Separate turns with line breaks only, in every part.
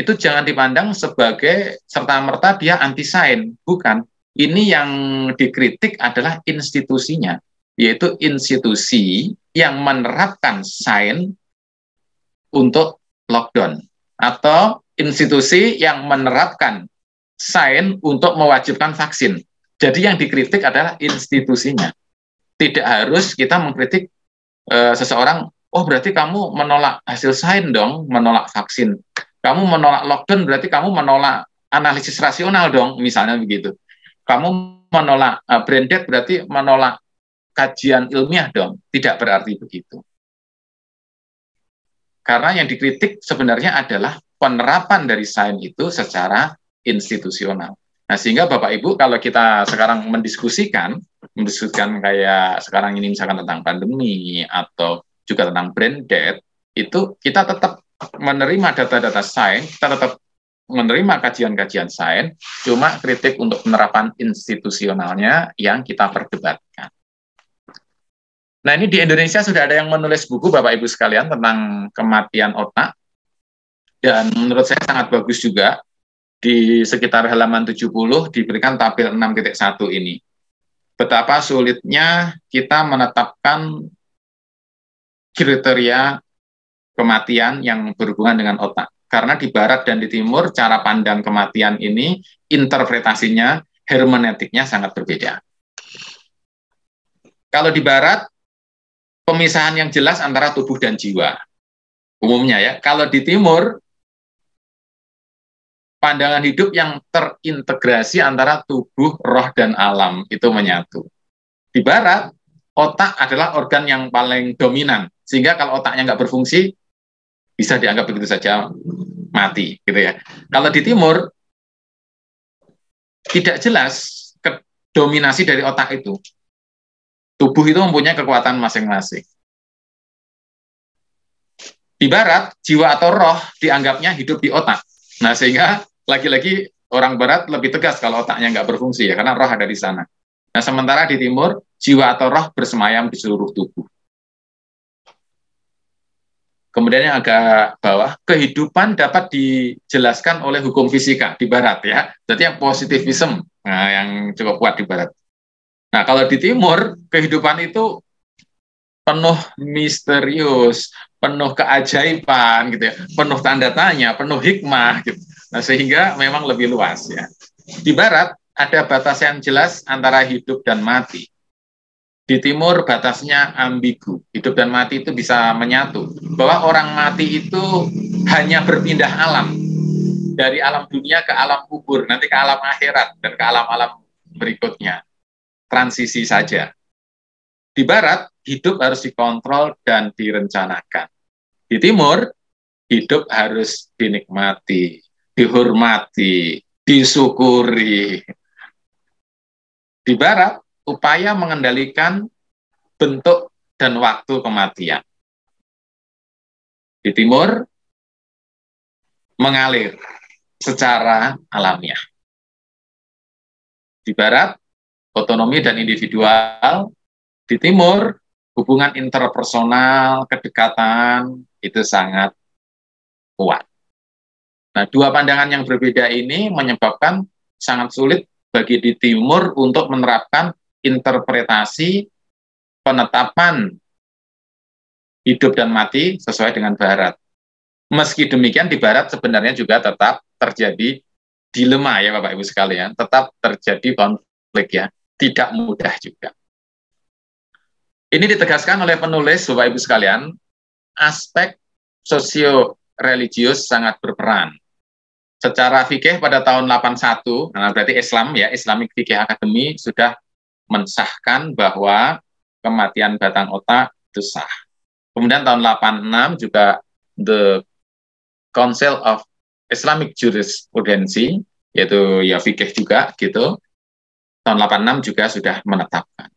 itu jangan dipandang sebagai serta-merta dia anti sains, bukan. Ini yang dikritik adalah institusinya, yaitu institusi yang menerapkan sains untuk lockdown, atau institusi yang menerapkan sains untuk mewajibkan vaksin. Jadi yang dikritik adalah institusinya. Tidak harus kita mengkritik seseorang, oh berarti kamu menolak hasil sains dong, menolak vaksin. Kamu menolak lockdown berarti kamu menolak analisis rasional dong, misalnya begitu. Kamu menolak brain dead berarti menolak kajian ilmiah dong. Tidak berarti begitu. Karena yang dikritik sebenarnya adalah penerapan dari sains itu secara institusional. Nah, sehingga Bapak Ibu kalau kita sekarang mendiskusikan kayak sekarang ini misalkan tentang pandemi atau juga tentang brain dead, itu kita tetap menerima data-data sains, kita tetap menerima kajian-kajian sains, cuma kritik untuk penerapan institusionalnya yang kita perdebatkan. Nah, ini di Indonesia sudah ada yang menulis buku, Bapak Ibu sekalian, tentang kematian otak, dan menurut saya sangat bagus juga. Di sekitar halaman 70 diberikan tabel 6.1 ini. Betapa sulitnya kita menetapkan kriteria kematian yang berhubungan dengan otak. Karena di barat dan di timur, cara pandang kematian ini, interpretasinya, hermeneutiknya sangat berbeda. Kalau di barat, pemisahan yang jelas antara tubuh dan jiwa. Umumnya ya. Kalau di timur, pandangan hidup yang terintegrasi antara tubuh, roh, dan alam itu menyatu. Di barat, otak adalah organ yang paling dominan, sehingga kalau otaknya nggak berfungsi, bisa dianggap begitu saja mati, gitu ya. Kalau di timur, tidak jelas dominasi dari otak itu. Tubuh itu mempunyai kekuatan masing-masing. Di barat, jiwa atau roh dianggapnya hidup di otak. Nah, sehingga lagi-lagi orang barat lebih tegas kalau otaknya nggak berfungsi ya, karena roh ada di sana. Nah, sementara di timur, jiwa atau roh bersemayam di seluruh tubuh. Kemudian yang agak bawah, kehidupan dapat dijelaskan oleh hukum fisika di barat ya. Jadi yang positivism, nah, yang cukup kuat di barat. Nah, kalau di timur, kehidupan itu penuh misterius, penuh keajaiban gitu ya, penuh tanda tanya, penuh hikmah gitu. Nah, sehingga memang lebih luas ya. Di barat ada batas yang jelas antara hidup dan mati. Di timur batasnya ambigu. Hidup dan mati itu bisa menyatu. Bahwa orang mati itu hanya berpindah alam. Dari alam dunia ke alam kubur, nanti ke alam akhirat dan ke alam-alam berikutnya. Transisi saja. Di barat hidup harus dikontrol dan direncanakan. Di timur hidup harus dinikmati, dihormati, disyukuri. Di barat, upaya mengendalikan bentuk dan waktu kematian. Di timur, mengalir secara alamiah. Di barat, otonomi dan individual. Di timur, hubungan interpersonal, kedekatan, itu sangat kuat. Nah, dua pandangan yang berbeda ini menyebabkan sangat sulit bagi di timur untuk menerapkan interpretasi penetapan hidup dan mati sesuai dengan barat. Meski demikian, di barat sebenarnya juga tetap terjadi dilema ya Bapak Ibu sekalian, tetap terjadi konflik ya, tidak mudah juga. Ini ditegaskan oleh penulis Bapak Ibu sekalian, aspek sosio-religius sangat berperan. Secara fikih pada tahun 81, nah berarti Islam ya, Islamic Fikih Academy sudah mensahkan bahwa kematian batang otak itu sah. Kemudian tahun 86 juga The Council of Islamic Jurisprudency, yaitu ya fikih juga gitu, tahun 86 juga sudah menetapkan.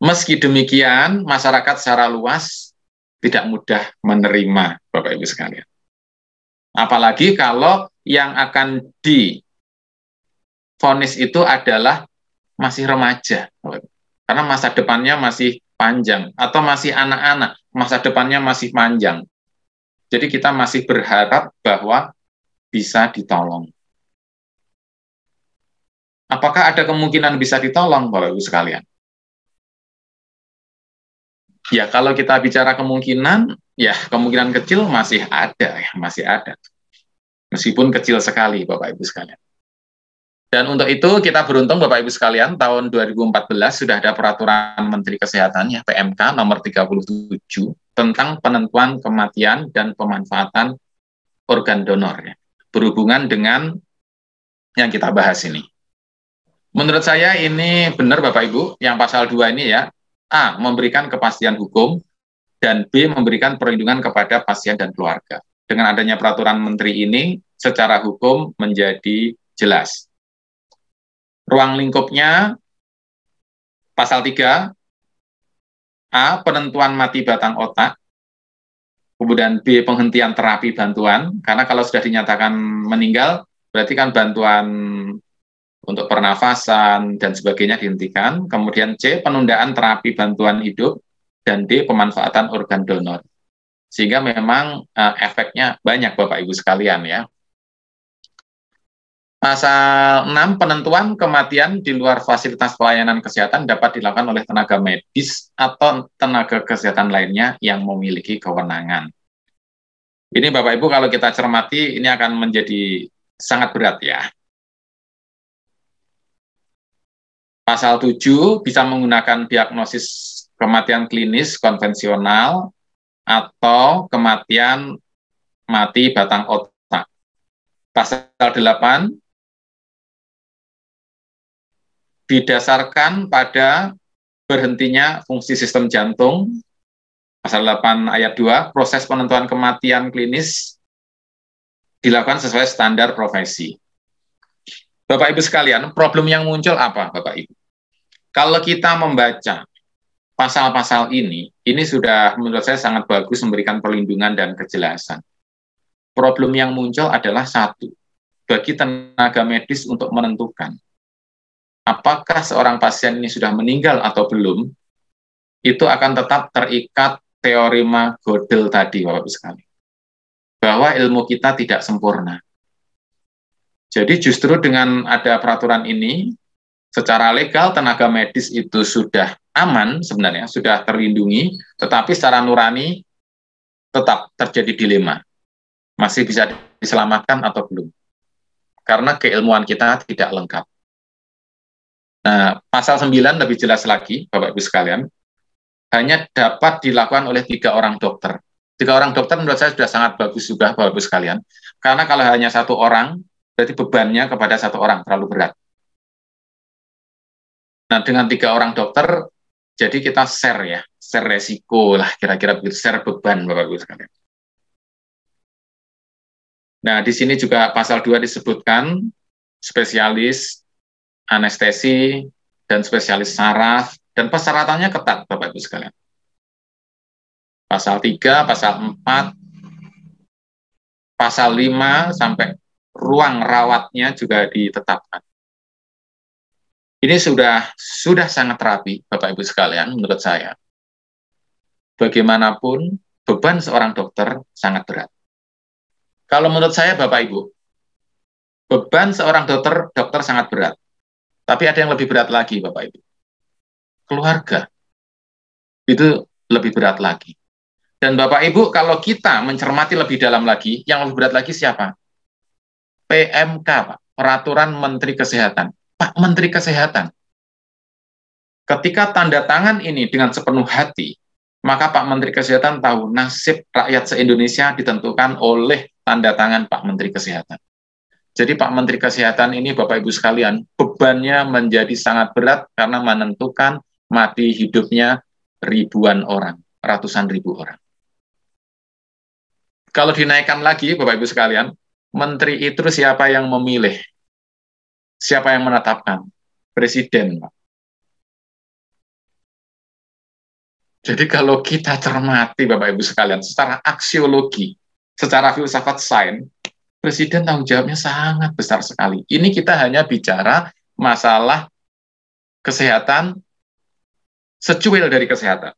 Meski demikian, masyarakat secara luas tidak mudah menerima, Bapak Ibu sekalian. Apalagi kalau yang akan divonis itu adalah masih remaja, karena masa depannya masih panjang, atau masih anak-anak, masa depannya masih panjang. Jadi kita masih berharap bahwa bisa ditolong. Apakah ada kemungkinan bisa ditolong, Bapak Ibu sekalian? Ya, kalau kita bicara kemungkinan, ya kemungkinan kecil masih ada, ya masih ada. Meskipun kecil sekali, Bapak Ibu sekalian. Dan untuk itu kita beruntung Bapak Ibu sekalian, tahun 2014 sudah ada peraturan Menteri Kesehatan ya PMK nomor 37 tentang penentuan kematian dan pemanfaatan organ donor ya, berhubungan dengan yang kita bahas ini. Menurut saya ini benar Bapak Ibu, yang pasal 2 ini ya, A. Memberikan kepastian hukum, dan B. Memberikan perlindungan kepada pasien dan keluarga. Dengan adanya peraturan Menteri ini, secara hukum menjadi jelas. Ruang lingkupnya, pasal 3, A. Penentuan mati batang otak, kemudian B. Penghentian terapi bantuan, karena kalau sudah dinyatakan meninggal, berarti kan bantuan untuk pernafasan dan sebagainya dihentikan. Kemudian C. Penundaan terapi bantuan hidup, dan D. Pemanfaatan organ donor. Sehingga memang efeknya banyak Bapak Ibu sekalian ya. Pasal 6, penentuan kematian di luar fasilitas pelayanan kesehatan dapat dilakukan oleh tenaga medis atau tenaga kesehatan lainnya yang memiliki kewenangan. Ini Bapak Ibu kalau kita cermati ini akan menjadi sangat berat ya. Pasal 7 bisa menggunakan diagnosis kematian klinis konvensional atau kematian mati batang otak. Pasal 8 didasarkan pada berhentinya fungsi sistem jantung. Pasal 8 ayat 2, proses penentuan kematian klinis dilakukan sesuai standar profesi. Bapak Ibu sekalian, problem yang muncul apa Bapak Ibu? Kalau kita membaca pasal-pasal ini sudah menurut saya sangat bagus memberikan perlindungan dan kejelasan. Problem yang muncul adalah satu, bagi tenaga medis untuk menentukan apakah seorang pasien ini sudah meninggal atau belum, itu akan tetap terikat teorema Gödel tadi, Bapak Ibu sekalian, bahwa ilmu kita tidak sempurna. Jadi justru dengan ada peraturan ini, secara legal tenaga medis itu sudah aman sebenarnya, sudah terlindungi, tetapi secara nurani tetap terjadi dilema. Masih bisa diselamatkan atau belum? Karena keilmuan kita tidak lengkap. Nah, pasal 9 lebih jelas lagi, Bapak Ibu sekalian, hanya dapat dilakukan oleh 3 orang dokter. 3 orang dokter menurut saya sudah sangat bagus juga, Bapak Ibu sekalian. Karena kalau hanya 1 orang, berarti bebannya kepada 1 orang terlalu berat. Nah, dengan 3 orang dokter, jadi kita share ya, share resiko lah, kira-kira begitu, share beban, Bapak Ibu sekalian. Nah, di sini juga pasal 2 disebutkan spesialis anestesi dan spesialis saraf, dan persyaratannya ketat, Bapak Ibu sekalian. Pasal 3, pasal 4, pasal 5, sampai ruang rawatnya juga ditetapkan. Ini sudah sangat rapi, Bapak Ibu sekalian, menurut saya. Bagaimanapun, beban seorang dokter sangat berat. Kalau menurut saya, Bapak Ibu, beban seorang dokter sangat berat. Tapi ada yang lebih berat lagi, Bapak Ibu. Keluarga. Itu lebih berat lagi. Dan Bapak Ibu, kalau kita mencermati lebih dalam lagi, yang lebih berat lagi siapa? PMK, Pak. Peraturan Menteri Kesehatan. Pak Menteri Kesehatan. Ketika tanda tangan ini dengan sepenuh hati, maka Pak Menteri Kesehatan tahu nasib rakyat se-Indonesia ditentukan oleh tanda tangan Pak Menteri Kesehatan. Jadi Pak Menteri Kesehatan ini, Bapak Ibu sekalian, bebannya menjadi sangat berat karena menentukan mati hidupnya ribuan orang, ratusan ribu orang. Kalau dinaikkan lagi, Bapak Ibu sekalian, menteri itu siapa yang memilih? Siapa yang menetapkan? Presiden, Pak. Jadi kalau kita cermati, Bapak Ibu sekalian, secara aksiologi, secara filsafat sains, Presiden tanggung jawabnya sangat besar sekali. Ini kita hanya bicara masalah kesehatan, secuil dari kesehatan.